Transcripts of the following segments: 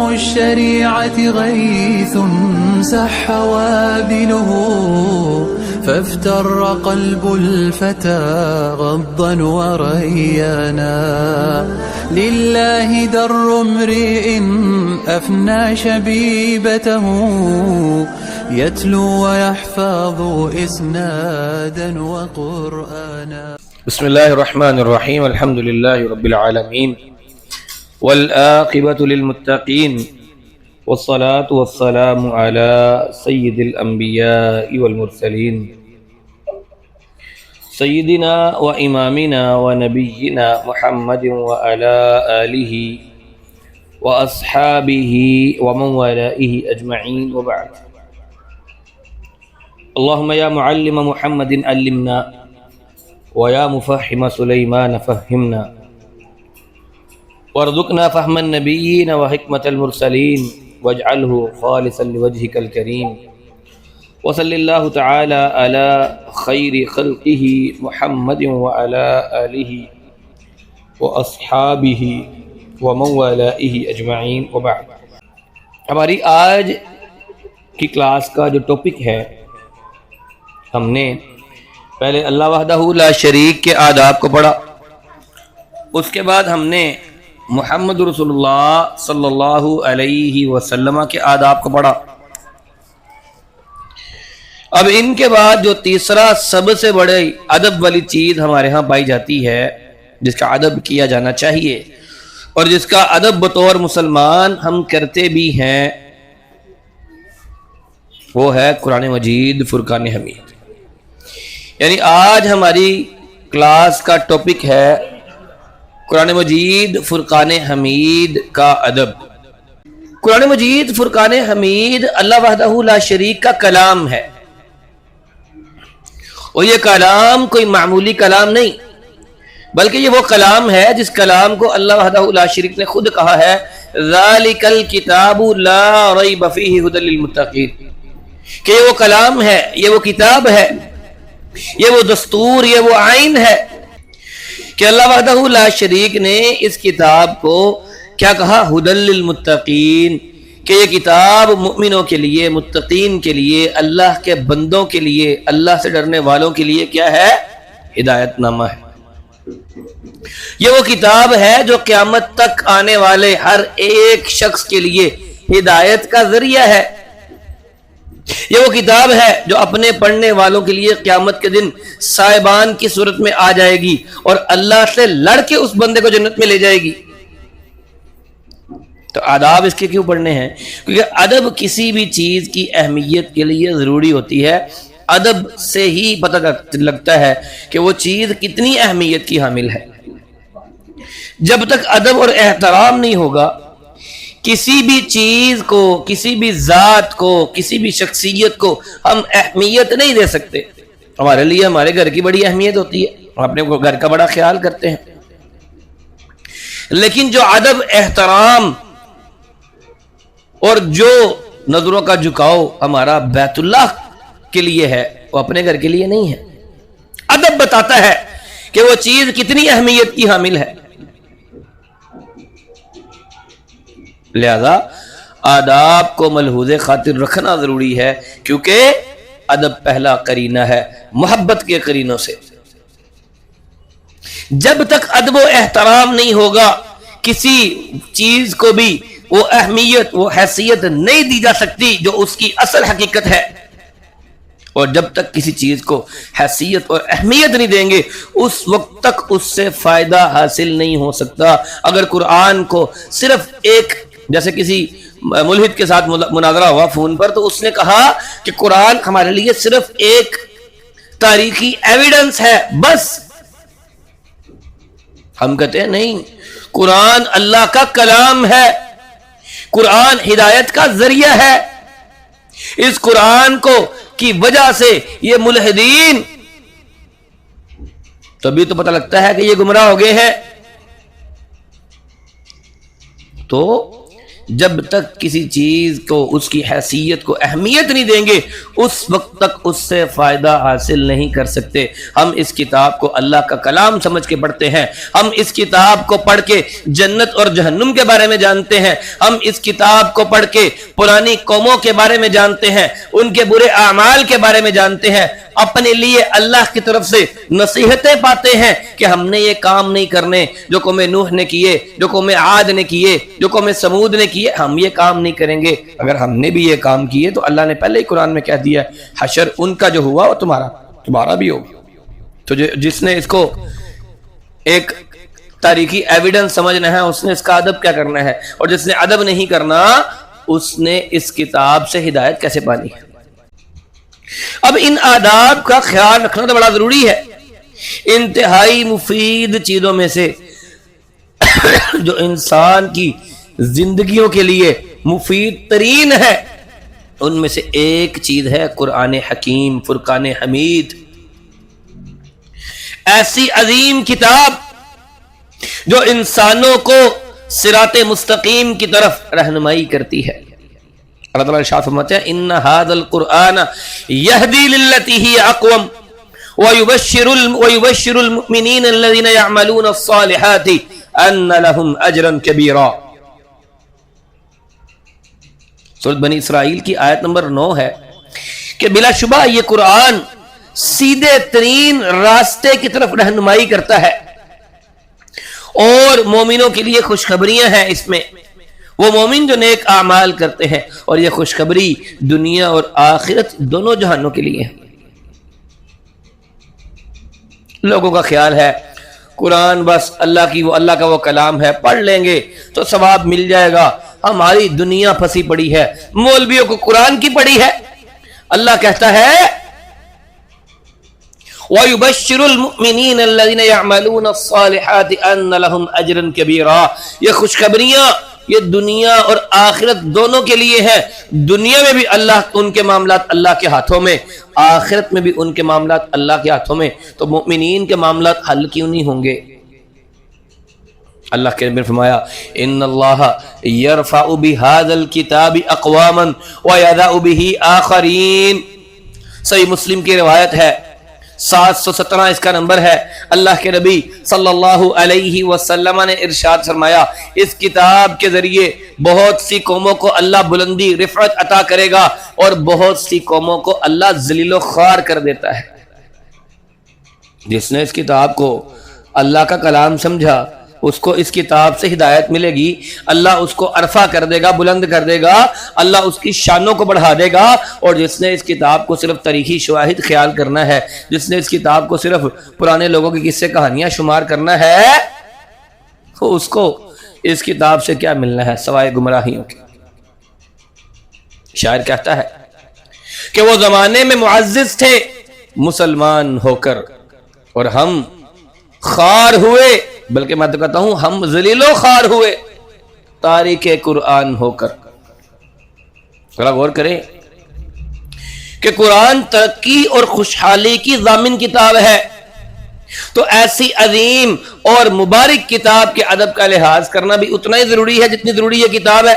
الشريعة غيث سح وابله فافتر قلب الفتى غضا وريانا لله در امرئ أفنى شبيبته يتلو ويحفظ إسنادا وقرآنا. بسم الله الرحمن الرحيم. الحمد لله رب العالمين والآقبة للمتقين والصلاة والسلام على سيد الأنبياء والمرسلين سيدنا وإمامنا ونبينا محمد وعلى آله وأصحابه ومن والاه أجمعين وبعد. اللهم يا معلم محمد علمنا ويا مفهم سليمان فهمنا وارزقنا فهم النبيين وحكمة المرسلين واجعله خالصا لوجهك الكريم. وصل الله تعالى على خير خلقه محمد وعلى آله وأصحابه ومن والاه أجمعين وبعد. ہماری آج کی کلاس کا جو ٹاپک ہے، ہم نے پہلے اللہ وحدہ لا شریک کے آداب کو پڑھا، اس کے بعد ہم نے محمد رسول اللہ صلی اللہ علیہ وسلم کے آداب کو پڑھا. اب ان کے بعد جو تیسرا سب سے بڑے ادب والی چیز ہمارے ہاں پائی جاتی ہے، جس کا ادب کیا جانا چاہیے اور جس کا ادب بطور مسلمان ہم کرتے بھی ہیں، وہ ہے قرآن مجید فرقان حمید. یعنی آج ہماری کلاس کا ٹاپک ہے قرآن مجید فرقان حمید کا ادب. قرآن مجید فرقان حمید اللہ وحدہ لا شریک کا کلام ہے، اور یہ کلام کوئی معمولی کلام نہیں، بلکہ یہ وہ کلام ہے جس کلام کو اللہ وحدہ لا شریک نے خود کہا ہے ذالک الکتاب لا ریب فیہ ھدی للمتقین، کہ یہ وہ کلام ہے، یہ وہ کتاب ہے، یہ وہ دستور، یہ وہ آئین ہے کہ اللہ وحدہ لا شریک نے اس کتاب کو کیا کہا؟ ھدی للمتقین، کہ یہ کتاب مؤمنوں کے لیے، متقین کے لیے، اللہ کے بندوں کے لیے، اللہ سے ڈرنے والوں کے لیے کیا ہے؟ ہدایت نامہ ہے. یہ وہ کتاب ہے جو قیامت تک آنے والے ہر ایک شخص کے لیے ہدایت کا ذریعہ ہے. یہ وہ کتاب ہے جو اپنے پڑھنے والوں کے لیے قیامت کے دن صاحبان کی صورت میں آ جائے گی اور اللہ سے لڑ کے اس بندے کو جنت میں لے جائے گی. تو آداب اس کے کیوں پڑھنے ہیں؟ کیونکہ ادب کسی بھی چیز کی اہمیت کے لیے ضروری ہوتی ہے. ادب سے ہی پتہ لگتا ہے کہ وہ چیز کتنی اہمیت کی حامل ہے. جب تک ادب اور احترام نہیں ہوگا، کسی بھی چیز کو، کسی بھی ذات کو، کسی بھی شخصیت کو ہم اہمیت نہیں دے سکتے. ہمارے لیے ہمارے گھر کی بڑی اہمیت ہوتی ہے، ہم اپنے گھر کا بڑا خیال کرتے ہیں، لیکن جو ادب، احترام اور جو نظروں کا جھکاؤ ہمارا بیت اللہ کے لیے ہے، وہ اپنے گھر کے لیے نہیں ہے. ادب بتاتا ہے کہ وہ چیز کتنی اہمیت کی حامل ہے. لہذا آداب کو ملحوظ خاطر رکھنا ضروری ہے، کیونکہ ادب پہلا قرینہ ہے محبت کے قرینوں سے. جب تک ادب و احترام نہیں ہوگا، کسی چیز کو بھی وہ اہمیت، وہ حیثیت نہیں دی جا سکتی جو اس کی اصل حقیقت ہے. اور جب تک کسی چیز کو حیثیت اور اہمیت نہیں دیں گے، اس وقت تک اس سے فائدہ حاصل نہیں ہو سکتا. اگر قرآن کو صرف ایک، جیسے کسی ملحد کے ساتھ مناظرہ ہوا فون پر، تو اس نے کہا کہ قرآن ہمارے لیے صرف ایک تاریخی ایویڈنس ہے بس. ہم کہتے ہیں نہیں، قرآن اللہ کا کلام ہے، قرآن ہدایت کا ذریعہ ہے. اس قرآن کو کی وجہ سے یہ ملحدین تبھی تو پتہ لگتا ہے کہ یہ گمراہ ہو گئے ہیں. تو جب تک کسی چیز کو اس کی حیثیت کو اہمیت نہیں دیں گے اس وقت تک اس سے فائدہ حاصل نہیں کر سکتے۔ ہم اس کتاب کو اللہ کا کلام سمجھ کے پڑھتے ہیں، ہم اس کتاب کو پڑھ کے جنت اور جہنم کے بارے میں جانتے ہیں، ہم اس کتاب کو پڑھ کے پرانی قوموں کے بارے میں جانتے ہیں، ان کے برے اعمال کے بارے میں جانتے ہیں، اپنے لیے اللہ کی طرف سے نصیحتیں پاتے ہیں کہ ہم نے یہ کام نہیں کرنے جو قوم نوح نے کیے، جو قوم عاد نے کیے، جو قوم سمود نے کیے، ہم یہ کام نہیں کریں گے۔ اگر ہم نے بھی یہ کام کیے تو اللہ نے پہلے ہی قرآن میں کہہ دیا حشر ان کا جو ہوا وہ تمہارا بھی ہوگا۔ تو جس نے اس کو ایک تاریخی ایویڈنس سمجھنا ہے اس نے اس کا ادب کیا کرنا ہے، اور جس نے ادب نہیں کرنا اس نے اس کتاب سے ہدایت کیسے پانی ہے۔ اب ان آداب کا خیال رکھنا تو بڑا ضروری ہے۔ انتہائی مفید چیزوں میں سے جو انسان کی زندگیوں کے لیے مفید ترین ہے ان میں سے ایک چیز ہے قرآن حکیم، فرقان حمید، ایسی عظیم کتاب جو انسانوں کو صراط مستقیم کی طرف رہنمائی کرتی ہے۔ اللہ تعالیٰ ارشاد فرماتے ہیں ان ھذا القرآن یہدی للتی ہی اقوم ویبشر المؤمنین الذین یعملون الصالحات ان لهم اجرا کبیرا۔ سورۃ بنی اسرائیل کی آیت نمبر 9 ہے کہ بلا شبہ یہ قرآن سیدھے ترین راستے کی طرف رہنمائی کرتا ہے، اور مومنوں کے لیے خوشخبریاں ہیں اس میں۔ وہ مومن جو نیک اعمال کرتے ہیں، اور یہ خوشخبری دنیا اور آخرت دونوں جہانوں کے لیے ہے۔ لوگوں کا خیال ہے قرآن بس اللہ کا وہ کلام ہے، پڑھ لیں گے تو ثواب مل جائے گا۔ ہماری دنیا پھنسی پڑی ہے، مولویوں کو قرآن کی پڑی ہے۔ اللہ کہتا ہے وَيُبَشِّرُ الْمُؤْمِنِينَ الَّذِينَ يَعْمَلُونَ الصَّالِحَاتِ أَنَّ لَهُمْ أَجْرًا كَبِيرًا۔ یہ خوشخبریاں یہ دنیا اور آخرت دونوں کے لیے ہے۔ دنیا میں بھی ان کے معاملات اللہ کے ہاتھوں میں، آخرت میں بھی ان کے معاملات اللہ کے ہاتھوں میں۔ تو مؤمنین کے معاملات حل کیوں نہیں ہوں گے؟ اللہ کے نبی نے فرمایا ان اللہ یرفع بہذا الکتاب اقواما ویضع بہ آخرین۔ صحیح مسلم کی روایت ہے، 717 اس کا نمبر ہے۔ اللہ کے نبی صلی اللہ علیہ وسلم نے ارشاد فرمایا اس کتاب کے ذریعے بہت سی قوموں کو اللہ بلندی رفعت عطا کرے گا، اور بہت سی قوموں کو اللہ ذلیل و خوار کر دیتا ہے۔ جس نے اس کتاب کو اللہ کا کلام سمجھا اس کو اس کتاب سے ہدایت ملے گی، اللہ اس کو عرفہ کر دے گا، بلند کر دے گا، اللہ اس کی شانوں کو بڑھا دے گا۔ اور جس نے اس کتاب کو صرف تاریخی شواہد خیال کرنا ہے، جس نے اس کتاب کو صرف پرانے لوگوں کی قصے کہانیاں شمار کرنا ہے، تو اس کو اس کتاب سے کیا ملنا ہے سوائے گمراہیوں کے۔ شاعر کہتا ہے کہ وہ زمانے میں معزز تھے مسلمان ہو کر، اور ہم خوار ہوئے، بلکہ میں تو کہتا ہوں ہم ذلیل و خوار ہوئے تارک قرآن ہو کر۔ ذرا غور کریں کہ قرآن ترقی اور خوشحالی کی ضامن کتاب ہے، تو ایسی عظیم اور مبارک کتاب کے ادب کا لحاظ کرنا بھی اتنا ہی ضروری ہے جتنی ضروری یہ کتاب ہے۔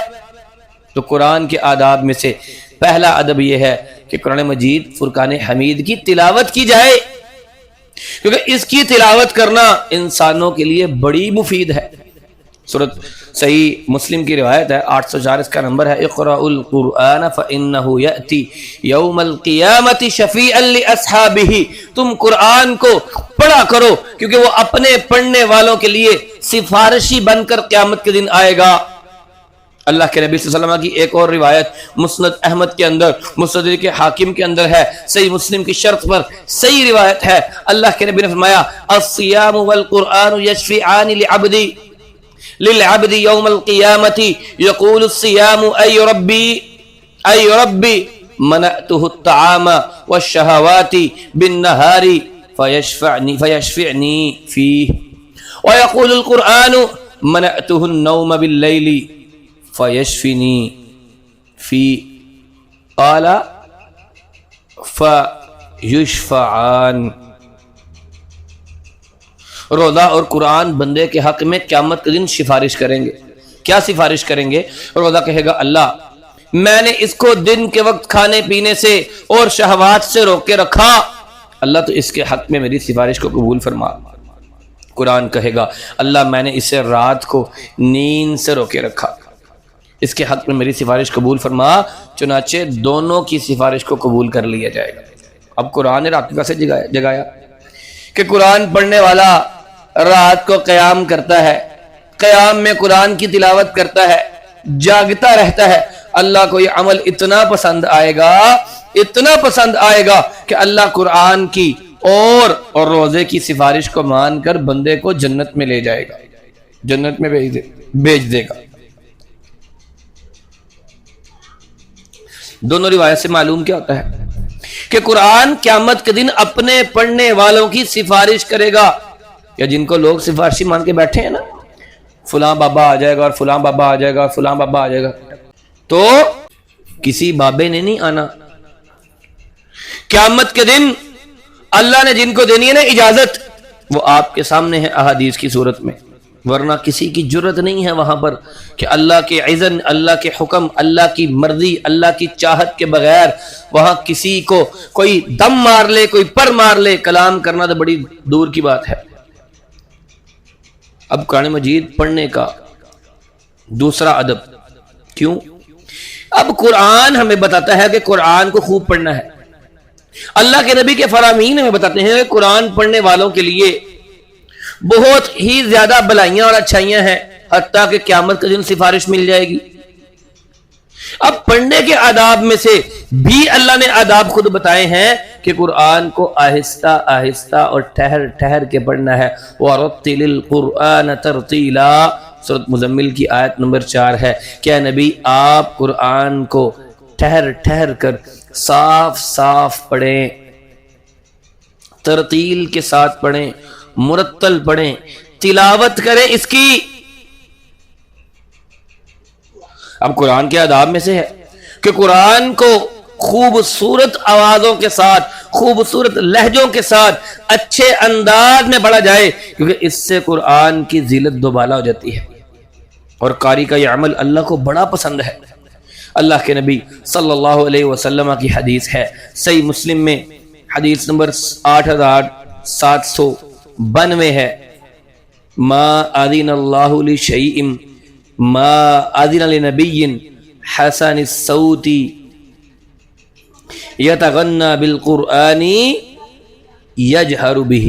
تو قرآن کے آداب میں سے پہلا ادب یہ ہے کہ قرآن مجید فرقان حمید کی تلاوت کی جائے، کیونکہ اس کی تلاوت کرنا انسانوں کے لیے بڑی مفید ہے۔ سورۃ صحیح مسلم کی روایت ہے، 804 اس کا نمبر ہے، اقرأوا القرآن فإنہ یأتی یوم القیامت شفیعا لأصحابہ۔ تم قرآن کو پڑھا کرو کیونکہ وہ اپنے پڑھنے والوں کے لیے سفارشی بن کر قیامت کے دن آئے گا۔ اللہ کے نبی صلی اللہ علیہ وسلم کی ایک اور روایت مسند احمد کے اندر، مستدرک حاکم کے اندر ہے، صحیح مسلم کی شرط پر صحیح روایت ہے۔ اللہ کے نبی نے فرمایا الصیام والقرآن یشفعان للعبد یوم القیامت یقول الصیام ای ربی منعته الطعام والشہوات بالنہار فیشفعنی فیہ، ویقول القرآن منعته النوم باللیل فیشفنی فی، قال فیشفعان۔ روزہ اور قرآن بندے کے حق میں قیامت کے دن سفارش کریں گے۔ کیا سفارش کریں گے؟ روزہ کہے گا اللہ میں نے اس کو دن کے وقت کھانے پینے سے اور شہوات سے روک کے رکھا، اللہ تو اس کے حق میں میری سفارش کو قبول فرما۔ قرآن کہے گا اللہ میں نے اسے رات کو نیند سے روکے رکھا، اس کے حق میں میری سفارش قبول فرما، چنانچہ دونوں کی سفارش کو قبول کر لیا جائے گا۔ اب قرآن نے رات کو کیسے جگایا کہ قرآن پڑھنے والا رات کو قیام کرتا ہے، قیام میں قرآن کی تلاوت کرتا ہے، جاگتا رہتا ہے، اللہ کو یہ عمل اتنا پسند آئے گا، اتنا پسند آئے گا کہ اللہ قرآن کی اور روزے کی سفارش کو مان کر بندے کو جنت میں لے جائے گا، جنت میں بھیج دے گا۔ دونوں روایت سے معلوم کیا ہوتا ہے کہ قرآن قیامت کے دن اپنے پڑھنے والوں کی سفارش کرے گا، یا جن کو لوگ سفارشی مان کے بیٹھے ہیں نا، فلاں بابا آ جائے گا اور فلاں بابا آ جائے گا اور فلاں بابا آ جائے گا، تو کسی بابے نے نہیں آنا۔ قیامت کے دن اللہ نے جن کو دینی ہے نا اجازت، وہ آپ کے سامنے ہے احادیث کی صورت میں، ورنہ کسی کی جرت نہیں ہے وہاں پر کہ اللہ کے اذن، اللہ کے حکم، اللہ کی مرضی، اللہ کی چاہت کے بغیر وہاں کسی کو کوئی دم مار لے، کوئی پر مار لے، کلام کرنا تو بڑی دور کی بات ہے۔ اب قرآن مجید پڑھنے کا دوسرا ادب کیوں؟ اب قرآن ہمیں بتاتا ہے کہ قرآن کو خوب پڑھنا ہے، اللہ کے نبی کے فرامین ہمیں بتاتے ہیں کہ قرآن پڑھنے والوں کے لیے بہت ہی زیادہ بھلائیاں اور اچھائیاں ہیں، حتیٰ کہ قیامت کے دن سفارش مل جائے گی۔ اب پڑھنے کے آداب میں سے بھی اللہ نے آداب خود بتائے ہیں کہ قرآن کو آہستہ آہستہ اور ٹھہر ٹھہر کے پڑھنا ہے۔ وَرَتِّلِ الْقُرْآنَ تَرْتِيلًا، سورۃ مزمل کی آیت نمبر 4 ہے کہ اے نبی آپ قرآن کو ٹھہر ٹھہر کر صاف صاف پڑھیں، ترتیل کے ساتھ پڑھیں، مرتل پڑھیں، تلاوت کریں اس کی۔ اب قرآن کے آداب میں سے ہے کہ قرآن کو خوبصورت آوازوں کے ساتھ، خوبصورت لہجوں کے ساتھ، اچھے انداز میں پڑھا جائے، کیونکہ اس سے قرآن کی ذلت دوبالا ہو جاتی ہے، اور قاری کا یہ عمل اللہ کو بڑا پسند ہے۔ اللہ کے نبی صلی اللہ علیہ وسلم کی حدیث ہے، صحیح مسلم میں حدیث نمبر 8792 ہے، ما اذن اللہ لشیء ما اذن لنبی حسن الصوت یتغنى بالقرآن یجہر بہ۔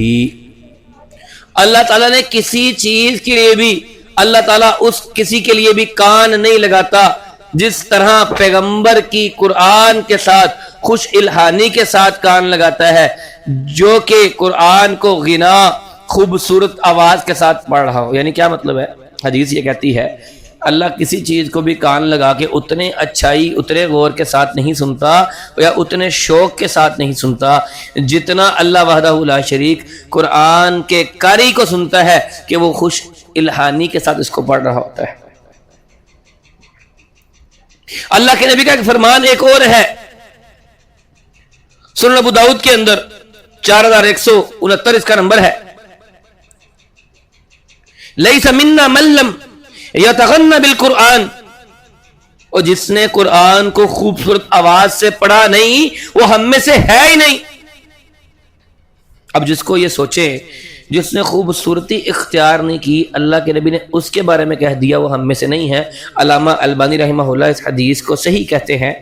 اللہ تعالیٰ نے کسی چیز کے لیے بھی، اللہ تعالیٰ اس کسی کے لیے بھی کان نہیں لگاتا جس طرح پیغمبر کی قرآن کے ساتھ خوش الہانی کے ساتھ کان لگاتا ہے، جو کہ قرآن کو غنا خوبصورت آواز کے ساتھ پڑھ رہا ہو۔ یعنی کیا مطلب ہے؟ حدیث یہ کہتی ہے اللہ کسی چیز کو بھی کان لگا کے اتنے اچھائی، اتنے غور کے ساتھ نہیں سنتا یا اتنے شوق کے ساتھ نہیں سنتا جتنا اللہ وحدہ لا شریک قرآن کے قاری کو سنتا ہے کہ وہ خوش الہانی کے ساتھ اس کو پڑھ رہا ہوتا ہے۔ اللہ کے نبی کا ایک فرمان ایک اور ہے، سنن ابو داؤد کے اندر 4169 اس کا نمبر ہے، لیس منا من لم یتغنى بالقرآن، اور جس نے قرآن کو خوبصورت آواز سے پڑھا نہیں وہ ہم میں سے ہے ہی نہیں۔ اب جس کو یہ سوچے، جس نے خوبصورتی اختیار نہیں کی، اللہ کے نبی نے اس کے بارے میں کہہ دیا وہ ہم میں سے نہیں ہے۔ علامہ البانی رحمہ اللہ اس حدیث کو صحیح کہتے ہیں،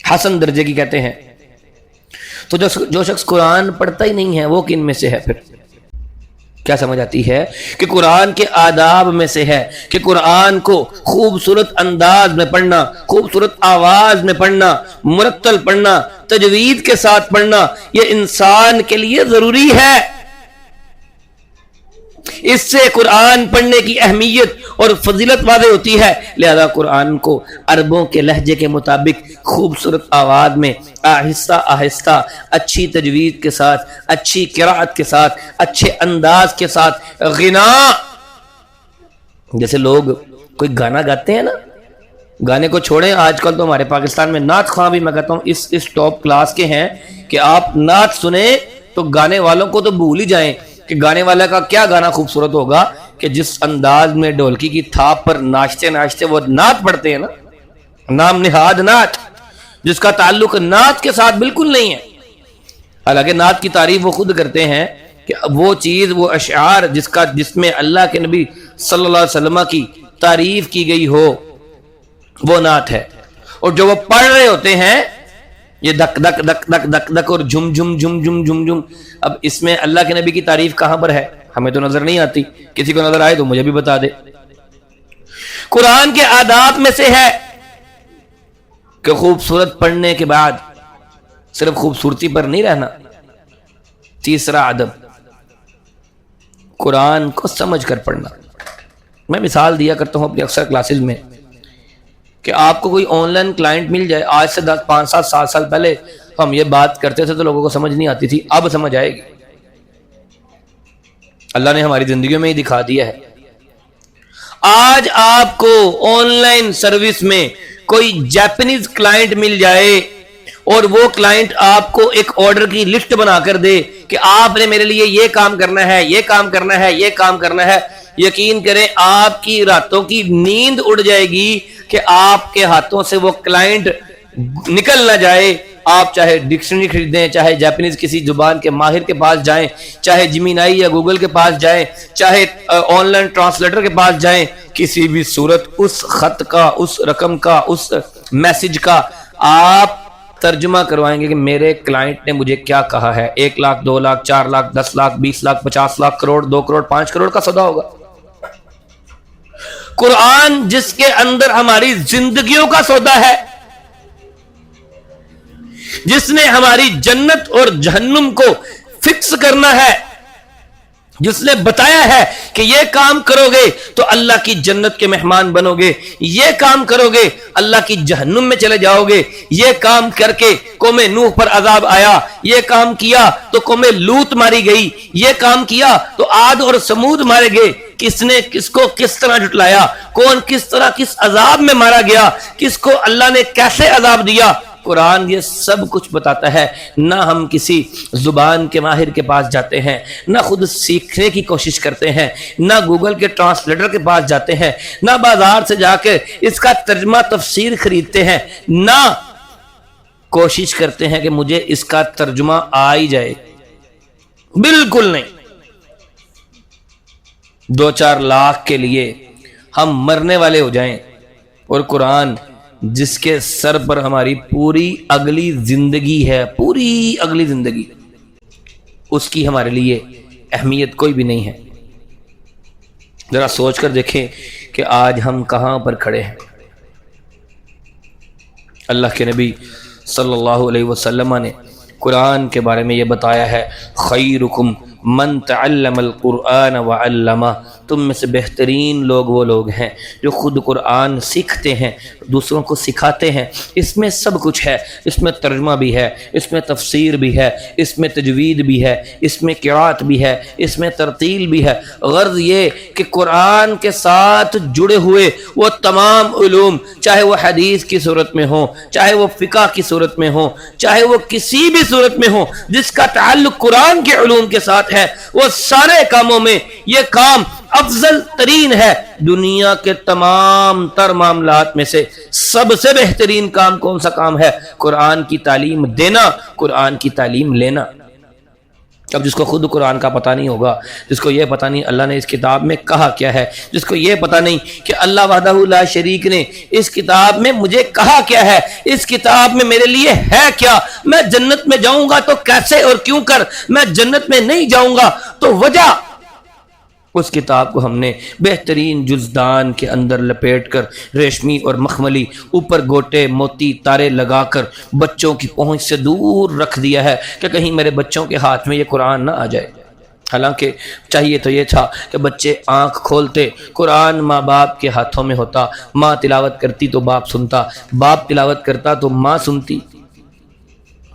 حسن درجے کی کہتے ہیں۔ تو جو شخص قرآن پڑھتا ہی نہیں ہے وہ کن میں سے ہے؟ پھر کیا سمجھ آتی ہے کہ قرآن کے آداب میں سے ہے کہ قرآن کو خوبصورت انداز میں پڑھنا، خوبصورت آواز میں پڑھنا، مرتل پڑھنا، تجوید کے ساتھ پڑھنا، یہ انسان کے لیے ضروری ہے۔ اس سے قرآن پڑھنے کی اہمیت اور فضیلت واضح ہوتی ہے، لہذا قرآن کو عربوں کے لہجے کے مطابق خوبصورت آواز میں آہستہ آہستہ اچھی تجوید کے ساتھ، اچھی قرأت کے ساتھ، اچھے انداز کے ساتھ غنا، جیسے لوگ کوئی گانا گاتے ہیں نا، گانے کو چھوڑیں آج کل تو ہمارے پاکستان میں نعت خواں بھی میں کہتا ہوں اس ٹاپ کلاس کے ہیں کہ آپ نعت سنیں تو گانے والوں کو تو بھول ہی جائیں کہ گانے والا کا کیا گانا خوبصورت ہوگا، کہ جس انداز میں ڈھولکی کی تھاپ پر ناچتے ناچتے وہ نعت پڑھتے ہیں نا، نام نہاد نعت، جس کا تعلق نعت کے ساتھ بالکل نہیں ہے. حالانکہ نعت کی تعریف وہ خود کرتے ہیں کہ وہ چیز، وہ اشعار جس میں اللہ کے نبی صلی اللہ علیہ وسلم کی تعریف کی گئی ہو وہ نعت ہے. اور جو وہ پڑھ رہے ہوتے ہیں یہ دک دک دک دک دک دک اور جھم جھم جھم جھم جھم جھم. اب اس میں اللہ کے نبی کی تعریف کہاں پر ہے؟ ہمیں تو نظر نہیں آتی، کسی کو نظر آئے تو مجھے بھی بتا دے. قرآن کے آداب میں سے ہے کہ خوبصورت پڑھنے کے بعد صرف خوبصورتی پر نہیں رہنا. تیسرا ادب قرآن کو سمجھ کر پڑھنا. میں مثال دیا کرتا ہوں اپنی اکثر کلاسز میں کہ آپ کو کوئی آن لائن کلائنٹ مل جائے. آج سے 10 5 7 سال پہلے ہم یہ بات کرتے تھے تو لوگوں کو سمجھ نہیں آتی تھی، اب سمجھ آئے گی. اللہ نے ہماری زندگیوں میں ہی دکھا دیا ہے. آج آپ کو آن لائن سروس میں کوئی جاپنیز کلائنٹ مل جائے اور وہ کلائنٹ آپ کو ایک آرڈر کی لسٹ بنا کر دے کہ آپ نے میرے لیے یہ کام کرنا ہے، یہ کام کرنا ہے، یہ کام کرنا ہے، یقین کریں آپ کی راتوں کی نیند اڑ جائے گی کہ آپ کے ہاتھوں سے وہ کلائنٹ نکل نہ جائے. آپ چاہے ڈکشنری خریدیں، چاہے جاپنیز کسی زبان کے ماہر کے پاس جائیں، چاہے جیمینائی یا گوگل کے پاس جائیں، چاہے آن لائن ٹرانسلیٹر کے پاس جائیں، کسی بھی صورت اس خط کا، اس رقم کا، اس میسج کا آپ ترجمہ کروائیں گے کہ میرے کلائنٹ نے مجھے کیا کہا ہے. 1 لاکھ 2 لاکھ 4 لاکھ 10 لاکھ 20 لاکھ 50 لاکھ کروڑ 2 کروڑ 5 کروڑ کا سودا ہوگا. قرآن جس کے اندر ہماری زندگیوں کا سودا ہے، جس نے ہماری جنت اور جہنم کو فکس کرنا ہے، جس نے بتایا ہے کہ یہ کام کرو گے تو اللہ کی جنت کے مہمان بنو گے، یہ کام کرو گے اللہ کی جہنم میں چلے جاؤ گے، یہ کام کر کے قوم نوح پر عذاب آیا، یہ کام کیا تو قوم لوط ماری گئی، یہ کام کیا تو عاد اور سمود مارے گئے. کس نے کس کو کس طرح جھٹلایا، کون کس طرح کس عذاب میں مارا گیا، کس کو اللہ نے کیسے عذاب دیا، قرآن یہ سب کچھ بتاتا ہے. نہ ہم کسی زبان کے ماہر کے پاس جاتے ہیں، نہ خود سیکھنے کی کوشش کرتے ہیں، نہ گوگل کے ٹرانسلیٹر کے پاس جاتے ہیں، نہ بازار سے جا کے اس کا ترجمہ تفسیر خریدتے ہیں، نہ کوشش کرتے ہیں کہ مجھے اس کا ترجمہ آ ہی جائے. بالکل نہیں. 2-4 لاکھ کے لیے ہم مرنے والے ہو جائیں اور قرآن جس کے سر پر ہماری پوری اگلی زندگی ہے، پوری اگلی زندگی، اس کی ہمارے لیے اہمیت کوئی بھی نہیں ہے. ذرا سوچ کر دیکھیں کہ آج ہم کہاں پر کھڑے ہیں. اللہ کے نبی صلی اللہ علیہ وسلم نے قرآن کے بارے میں یہ بتایا ہے، خیرکم من تعلم القرآن وعلمہ. تم میں سے بہترین لوگ وہ لوگ ہیں جو خود قرآن سیکھتے ہیں، دوسروں کو سکھاتے ہیں. اس میں سب کچھ ہے، اس میں ترجمہ بھی ہے، اس میں تفسیر بھی ہے، اس میں تجوید بھی ہے، اس میں قرات بھی ہے، اس میں ترتیل بھی ہے. غرض یہ کہ قرآن کے ساتھ جڑے ہوئے وہ تمام علوم، چاہے وہ حدیث کی صورت میں ہوں، چاہے وہ فقہ کی صورت میں ہوں، چاہے وہ کسی بھی صورت میں ہوں، جس کا تعلق قرآن کے علوم کے ساتھ ہے، وہ سارے کاموں میں یہ کام افضل ترین ہے. دنیا کے تمام تر معاملات میں سے سب سے بہترین کام کون سا کام ہے؟ قرآن کی تعلیم دینا، قرآن کی تعلیم لینا. اب جس کو خود قرآن کا پتہ نہیں ہوگا، جس کو یہ پتہ نہیں اللہ نے اس کتاب میں کہا کیا ہے، جس کو یہ پتہ نہیں کہ اللہ وحدہ لا شریک نے اس کتاب میں مجھے کہا کیا ہے، اس کتاب میں میرے لیے ہے کیا، میں جنت میں جاؤں گا تو کیسے اور کیوں کر، میں جنت میں نہیں جاؤں گا تو وجہ. اس کتاب کو ہم نے بہترین جزدان کے اندر لپیٹ کر ریشمی اور مخملی اوپر گوٹے موتی تارے لگا کر بچوں کی پہنچ سے دور رکھ دیا ہے کہ کہیں میرے بچوں کے ہاتھ میں یہ قرآن نہ آ جائے. حالانکہ چاہیے تو یہ تھا کہ بچے آنکھ کھولتے، قرآن ماں باپ کے ہاتھوں میں ہوتا، ماں تلاوت کرتی تو باپ سنتا، باپ تلاوت کرتا تو ماں سنتی.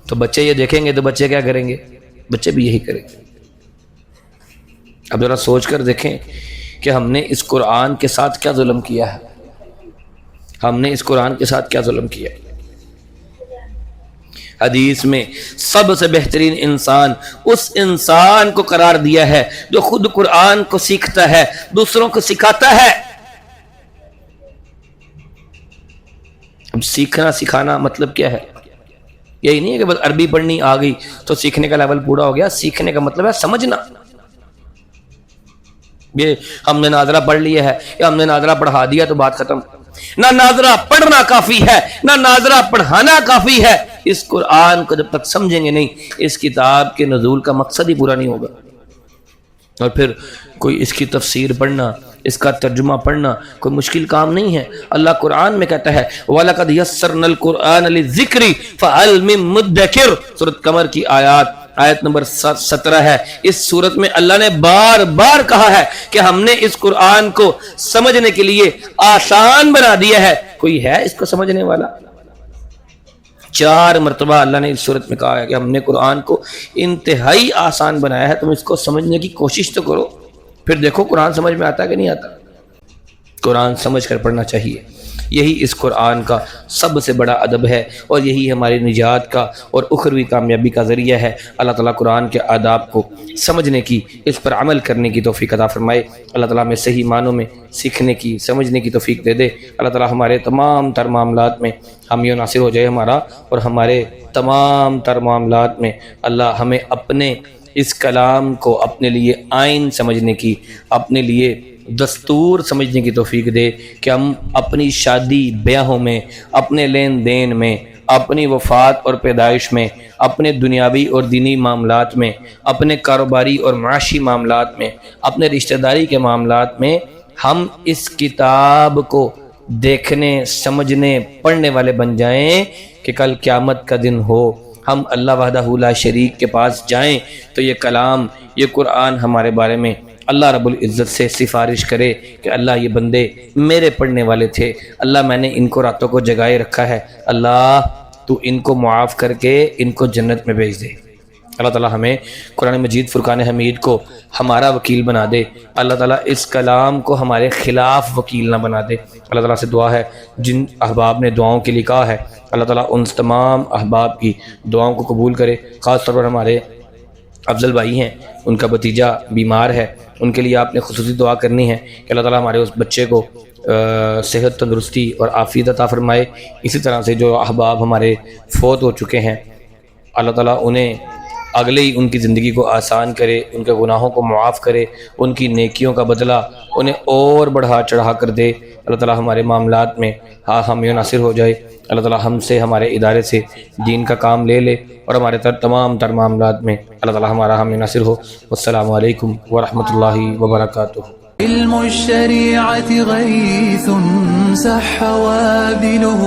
تو بچے یہ دیکھیں گے تو بچے کیا کریں گے؟ بچے بھی یہی کریں گے. اب ذرا سوچ کر دیکھیں کہ ہم نے اس قرآن کے ساتھ کیا ظلم کیا ہے. ہم نے اس قرآن کے ساتھ کیا ظلم کیا. حدیث میں سب سے بہترین انسان اس انسان کو قرار دیا ہے جو خود قرآن کو سیکھتا ہے، دوسروں کو سکھاتا ہے۔ اب سیکھنا سکھانا مطلب کیا ہے؟ یہی نہیں ہے کہ بس عربی پڑھنی آ گئی تو سیکھنے کا لیول پورا ہو گیا۔ سیکھنے کا مطلب ہے سمجھنا۔ یہ ہم نے ناظرہ پڑھ لیا ہے یا ہم نے ناظرہ پڑھا دیا تو بات ختم۔ نہ ناظرہ پڑھنا کافی ہے، نہ ناظرہ پڑھانا کافی ہے۔ اس قرآن کو جب تک سمجھیں گے نہیں، اس کتاب کے نزول کا مقصد ہی پورا نہیں ہوگا۔ اور پھر کوئی اس کی تفسیر پڑھنا، اس کا ترجمہ پڑھنا کوئی مشکل کام نہیں ہے۔ اللہ قرآن میں کہتا ہے وَلَقَدْ يَسَّرْنَا الْقُرْآنَ لِلذِّكْرِ فَهَلْ مِن مُدَّكِرٍ، سورۃ قمر کی آیت نمبر 17 ہے۔ اس سورت میں اللہ نے بار بار کہا ہے کہ ہم نے اس قرآن کو سمجھنے کے لیے آسان بنا دیا ہے۔ کوئی ہے اس کو سمجھنے والا؟ 4 مرتبہ اللہ نے اس صورت میں کہا ہے کہ ہم نے قرآن کو انتہائی آسان بنایا ہے، تم اس کو سمجھنے کی کوشش تو کرو، پھر دیکھو قرآن سمجھ میں آتا ہے کہ نہیں آتا۔ قرآن سمجھ کر پڑھنا چاہیے۔ یہی اس قرآن کا سب سے بڑا ادب ہے اور یہی ہماری نجات کا اور اخروی کامیابی کا ذریعہ ہے۔ اللہ تعالیٰ قرآن کے آداب کو سمجھنے کی، اس پر عمل کرنے کی توفیق عطا فرمائے۔ اللہ تعالیٰ میں صحیح معنوں میں سیکھنے کی، سمجھنے کی توفیق دے دے۔ اللہ تعالیٰ ہمارے تمام تر معاملات میں ہم یہ ناصر ہو جائے ہمارا، اور ہمارے تمام تر معاملات میں اللہ ہمیں اپنے اس کلام کو اپنے لیے آئین سمجھنے کی، اپنے لیے دستور سمجھنے کی توفیق دے کہ ہم اپنی شادی بیاہوں میں، اپنے لین دین میں، اپنی وفات اور پیدائش میں، اپنے دنیاوی اور دینی معاملات میں، اپنے کاروباری اور معاشی معاملات میں، اپنے رشتہ داری کے معاملات میں ہم اس کتاب کو دیکھنے، سمجھنے، پڑھنے والے بن جائیں کہ کل قیامت کا دن ہو، ہم اللہ وحدہ لا شریک کے پاس جائیں تو یہ کلام، یہ قرآن ہمارے بارے میں اللہ رب العزت سے سفارش کرے کہ اللہ یہ بندے میرے پڑھنے والے تھے، اللہ میں نے ان کو راتوں کو جگائے رکھا ہے، اللہ تو ان کو معاف کر کے ان کو جنت میں بھیج دے۔ اللہ تعالیٰ ہمیں قرآن مجید فرقان حمید کو ہمارا وکیل بنا دے۔ اللہ تعالیٰ اس کلام کو ہمارے خلاف وکیل نہ بنا دے۔ اللہ تعالیٰ سے دعا ہے جن احباب نے دعاؤں کے لیے کہا ہے، اللہ تعالیٰ ان تمام احباب کی دعاؤں کو قبول کرے۔ خاص طور پر ہمارے افضل بھائی ہیں، ان کا بھتیجا بیمار ہے، ان کے لیے آپ نے خصوصی دعا کرنی ہے کہ اللہ تعالیٰ ہمارے اس بچے کو صحت، تندرستی اور عافیت عطا فرمائے۔ اسی طرح سے جو احباب ہمارے فوت ہو چکے ہیں، اللہ تعالیٰ انہیں اگلے ہی ان کی زندگی کو آسان کرے، ان کے گناہوں کو معاف کرے، ان کی نیکیوں کا بدلہ انہیں اور بڑھا چڑھا کر دے۔ اللہ تعالیٰ ہمارے معاملات میں ہم یہ ناصر ہو جائے۔ اللہ تعالیٰ ہم سے، ہمارے ادارے سے دین کا کام لے لے اور ہمارے تمام تر معاملات میں اللہ تعالیٰ ہمارا ہم یہ ناصر ہو۔ والسلام علیکم ورحمۃ اللہ وبرکاتہ۔ علم الشریعة غیث سح وابله